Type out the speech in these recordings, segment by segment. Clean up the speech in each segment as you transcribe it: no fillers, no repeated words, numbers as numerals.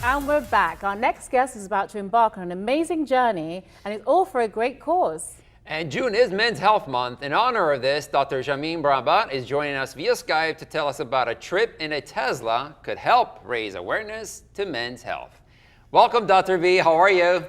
And we're back. Our next guest is about to embark on an amazing journey, and it's all for a great cause. And June is Men's Health Month. In honor of this, Dr. Jameen Brabat is joining us via Skype to tell us about a trip in a Tesla could help raise awareness to men's health. Welcome, Dr. V. How are you?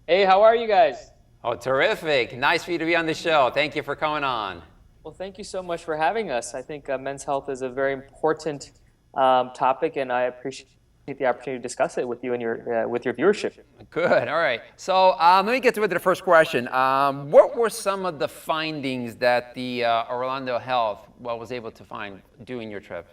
Hey, how are you guys? Oh, terrific. Nice for you to be on the show. Thank you for coming on. Well, thank you so much for having us. I think men's health is a very important topic, and I appreciate the opportunity to discuss it with you and with your viewership. Good. All right. So let me get to the first question. What were some of the findings that the Eraldo Health was able to find doing your trip?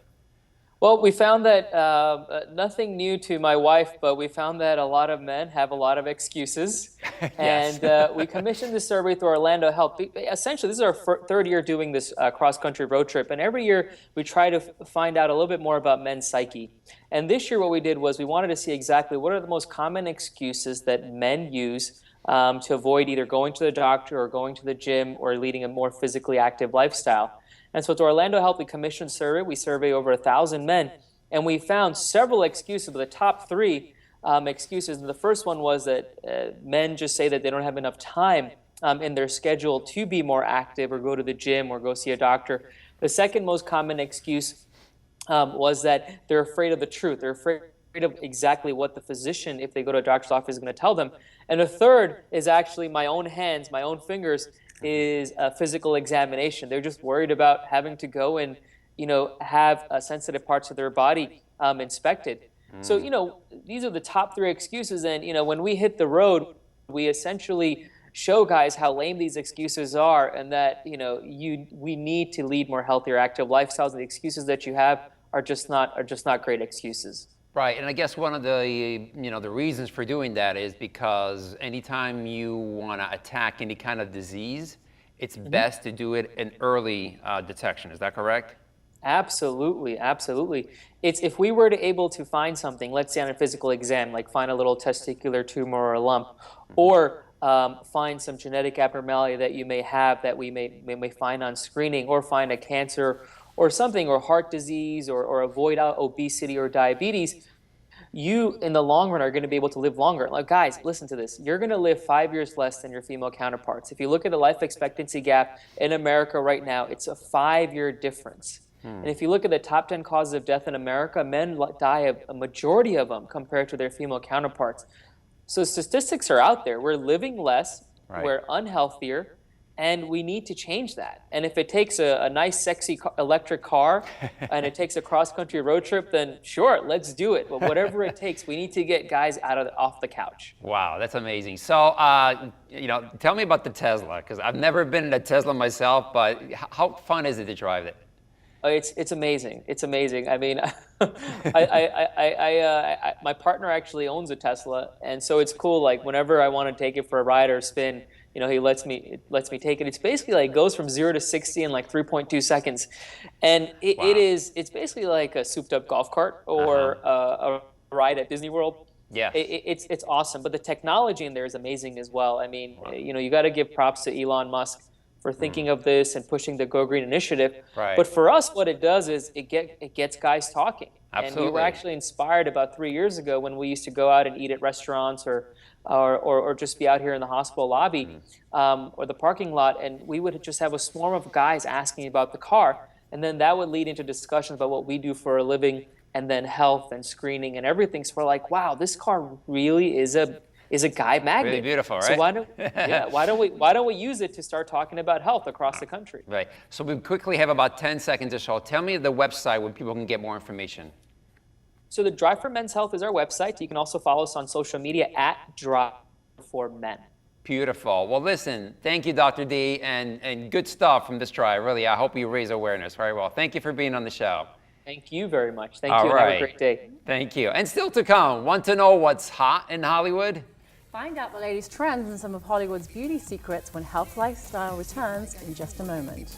Well, we found that nothing new to my wife, but we found that a lot of men have a lot of excuses. Yes. And we commissioned this survey through Orlando Health. Essentially, this is our third year doing this cross-country road trip. And every year, we try to find out a little bit more about men's psyche. And this year, what we did was we wanted to see exactly what are the most common excuses that men use to avoid either going to the doctor or going to the gym or leading a more physically active lifestyle. And so at Orlando Health, we commissioned a survey. We surveyed over 1,000 men, and we found several excuses, but the top three excuses. And the first one was that men just say that they don't have enough time in their schedule to be more active or go to the gym or go see a doctor. The second most common excuse was that they're afraid of the truth. They're afraid of exactly what the physician, if they go to a doctor's office, is going to tell them. And the third is actually my own hands, my own fingers, is a physical examination. They're just worried about having to go and, have sensitive parts of their body inspected. So, these are the top three excuses. And, when we hit the road, we essentially show guys how lame these excuses are, and that, we need to lead more healthier, active lifestyles. And the excuses that you have are just not great excuses. Right, and I guess one of the the reasons for doing that is because anytime you want to attack any kind of disease, it's best to do it in early detection. Is that correct? Absolutely, absolutely. It's if we were to able to find something, let's say on a physical exam, like find a little testicular tumor or a lump, or find some genetic abnormality that you may have that we may find on screening, or find a cancer or something, or heart disease, or avoid obesity or diabetes, you, in the long run, are going to be able to live longer. Like, guys, listen to this. You're going to live 5 years less than your female counterparts. If you look at the life expectancy gap in America right now, it's a 5-year difference. And if you look at the top 10 causes of death in America, men die of a majority of them compared to their female counterparts. So statistics are out there. We're living less, Right. We're unhealthier, and we need to change that. And if it takes a nice, sexy electric car and it takes a cross-country road trip, then sure, let's do it. But whatever it takes, we need to get guys off the couch. Wow, that's amazing. So, tell me about the Tesla, because I've never been in a Tesla myself, but how fun is it to drive it? It's amazing. It's amazing. I mean, my partner actually owns a Tesla, and so it's cool. Like whenever I want to take it for a ride or a spin, he lets me take it. It's basically like goes from 0 to 60 in like 3.2 seconds, and it's basically like a souped-up golf cart or a ride at Disney World. Yeah, it's awesome. But the technology in there is amazing as well. I mean, you got to give props to Elon Musk for thinking of this and pushing the Go Green initiative. Right. But for us, what it does is it gets guys talking. Absolutely. And we were actually inspired about 3 years ago when we used to go out and eat at restaurants or just be out here in the hospital lobby or the parking lot, and we would just have a swarm of guys asking about the car, and then that would lead into discussions about what we do for a living, and then health and screening and everything. So we're like, wow, this car really is a guy magnet. Really beautiful, right? So why don't we use it to start talking about health across the country? Right. So we quickly have about 10 seconds or so. Tell me the website where people can get more information. So the Drive for Men's Health is our website. You can also follow us on social media at Drive for Men. Beautiful. Well, listen, thank you, Dr. D, and good stuff from this drive. Really, I hope you raise awareness very well. Thank you for being on the show. Thank you very much. Thank All you, and right. have a great day. Thank you. And still to come, want to know what's hot in Hollywood? Find out the latest trends and some of Hollywood's beauty secrets when Health Lifestyle returns in just a moment.